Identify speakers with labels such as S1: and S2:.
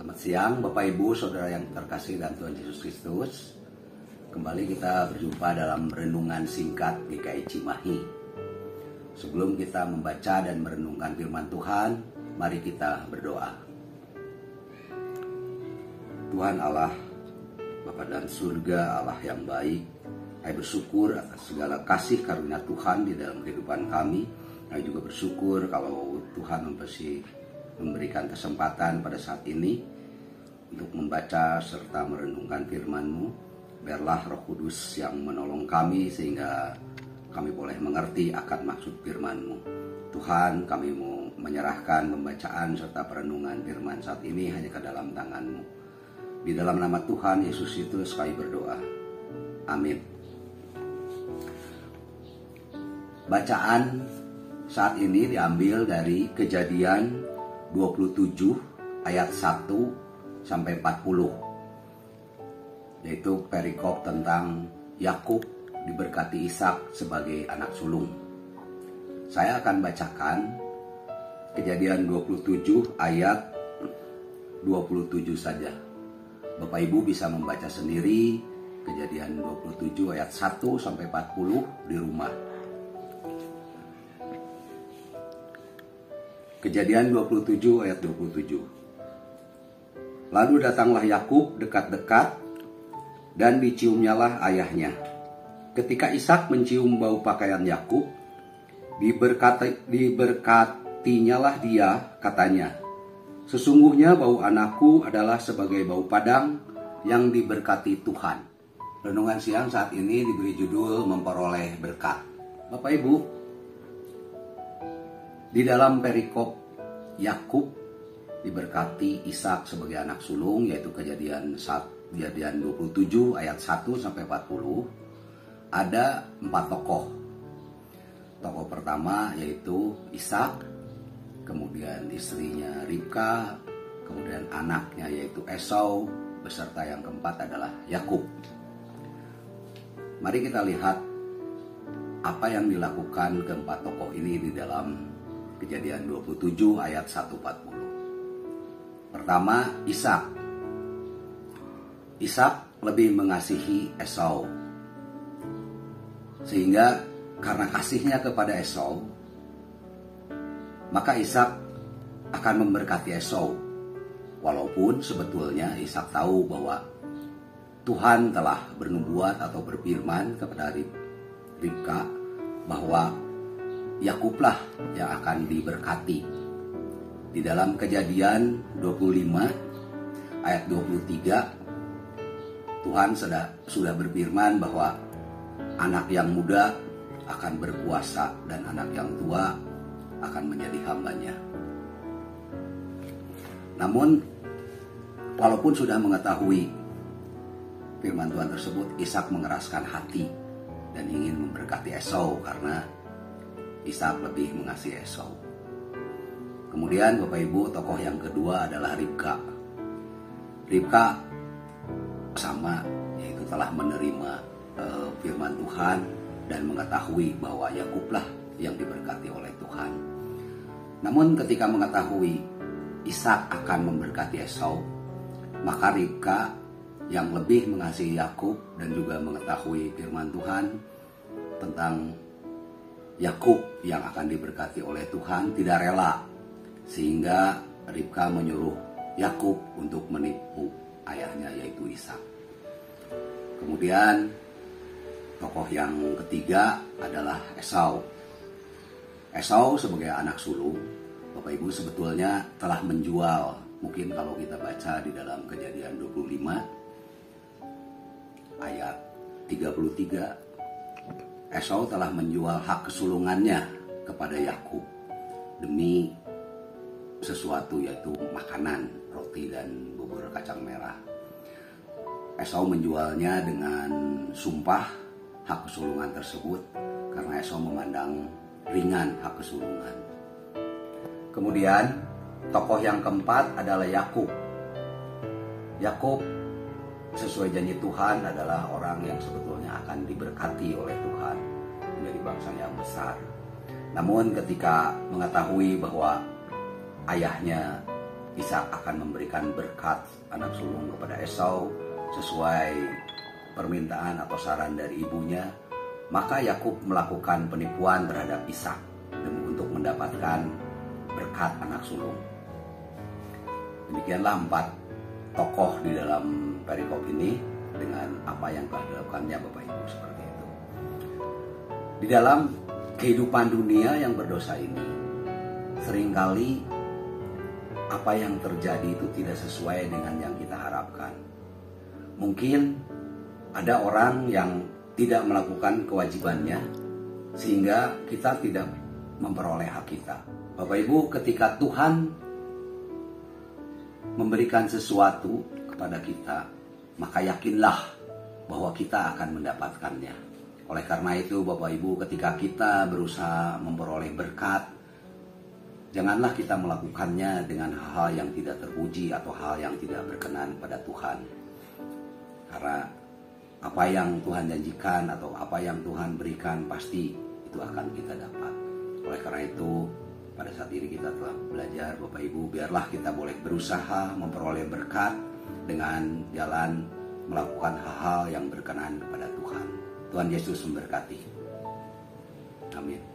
S1: Selamat siang Bapak Ibu Saudara yang terkasih dalam Tuhan Yesus Kristus. Kembali kita berjumpa dalam renungan singkat GKI Cimahi. Sebelum kita membaca dan merenungkan firman Tuhan, mari kita berdoa. Tuhan Allah, Bapa dan surga, Allah yang baik, kami bersyukur atas segala kasih karunia Tuhan di dalam kehidupan kami. Kami juga bersyukur kalau Tuhan masih memberikan kesempatan pada saat ini untuk membaca serta merenungkan firman-Mu. Biarlah Roh Kudus yang menolong kami sehingga kami boleh mengerti akan maksud firman-Mu. Tuhan, kami mau menyerahkan pembacaan serta perenungan firman saat ini hanya ke dalam tangan-Mu. Di dalam nama Tuhan Yesus itu kami berdoa. Amin. Bacaan saat ini diambil dari Kejadian 27 ayat 1 sampai 40, yaitu perikop tentang Yakub diberkati Ishak sebagai anak sulung. Saya akan bacakan Kejadian 27 ayat 27 saja. Bapak Ibu bisa membaca sendiri Kejadian 27 ayat 1 sampai 40 di rumah. Kejadian 27 ayat 27. Lalu datanglah Yakub dekat-dekat dan diciumnyalah ayahnya. Ketika Ishak mencium bau pakaian Yakub, diberkatinyalah dia, katanya, "Sesungguhnya bau anakku adalah sebagai bau padang yang diberkati Tuhan." Renungan siang saat ini diberi judul memperoleh berkat. Bapak Ibu, di dalam perikop Yakub diberkati Ishak sebagai anak sulung, yaitu Kejadian 27 ayat 1 sampai 40, ada 4 tokoh. Tokoh pertama yaitu Ishak, kemudian istrinya Ribka, kemudian anaknya yaitu Esau, beserta yang keempat adalah Yakub. Mari kita lihat apa yang dilakukan keempat tokoh ini di dalam Kejadian 27 ayat 1-40. Pertama, Ishak. Ishak lebih mengasihi Esau. Sehingga karena kasihnya kepada Esau, maka Ishak akan memberkati Esau. Walaupun sebetulnya Ishak tahu bahwa Tuhan telah bernubuat atau berfirman kepada Ribka bahwa Yakublah yang akan diberkati. Di dalam Kejadian 25 ayat 23, Tuhan sudah berfirman bahwa anak yang muda akan berkuasa dan anak yang tua akan menjadi hambanya. Namun, walaupun sudah mengetahui firman Tuhan tersebut, Ishak mengeraskan hati dan ingin memberkati Esau karena Ishak lebih mengasihi Esau. Kemudian Bapak Ibu, tokoh yang kedua adalah Ribka. Ribka sama, yaitu telah menerima firman Tuhan dan mengetahui bahwa Yakublah yang diberkati oleh Tuhan. Namun ketika mengetahui Ishak akan memberkati Esau, maka Ribka yang lebih mengasihi Yakub dan juga mengetahui firman Tuhan tentang Yakub yang akan diberkati oleh Tuhan tidak rela, sehingga Ribka menyuruh Yakub untuk menipu ayahnya yaitu Ishak. Kemudian tokoh yang ketiga adalah Esau. Esau sebagai anak sulung, Bapak Ibu sebetulnya telah menjual, mungkin kalau kita baca di dalam Kejadian 25 ayat 33, Esau telah menjual hak kesulungannya kepada Yakub demi sesuatu, yaitu makanan, roti dan bubur kacang merah. Esau menjualnya dengan sumpah hak kesulungan tersebut karena Esau memandang ringan hak kesulungan. Kemudian tokoh yang keempat adalah Yakub. Yakub sesuai janji Tuhan adalah orang yang sebetulnya akan diberkati oleh Tuhan menjadi bangsa yang besar. Namun ketika mengetahui bahwa ayahnya Ishak akan memberikan berkat anak sulung kepada Esau sesuai permintaan atau saran dari ibunya, maka Yakub melakukan penipuan terhadap Ishak untuk mendapatkan berkat anak sulung. Demikianlah 4 tokoh di dalam perikop ini dengan apa yang telah dilakukannya Bapak Ibu seperti itu. Di dalam kehidupan dunia yang berdosa ini, seringkali apa yang terjadi itu tidak sesuai dengan yang kita harapkan. Mungkin ada orang yang tidak melakukan kewajibannya sehingga kita tidak memperoleh hak kita. Bapak Ibu, ketika Tuhan memberikan sesuatu kepada kita, maka yakinlah bahwa kita akan mendapatkannya. Oleh karena itu Bapak Ibu, ketika kita berusaha memperoleh berkat, janganlah kita melakukannya dengan hal yang tidak terpuji atau hal yang tidak berkenan pada Tuhan. Karena apa yang Tuhan janjikan atau apa yang Tuhan berikan pasti itu akan kita dapat. Oleh karena itu pada saat ini kita telah belajar Bapak Ibu, biarlah kita boleh berusaha memperoleh berkat dengan jalan melakukan hal-hal yang berkenan kepada Tuhan. Tuhan Yesus memberkati. Amin.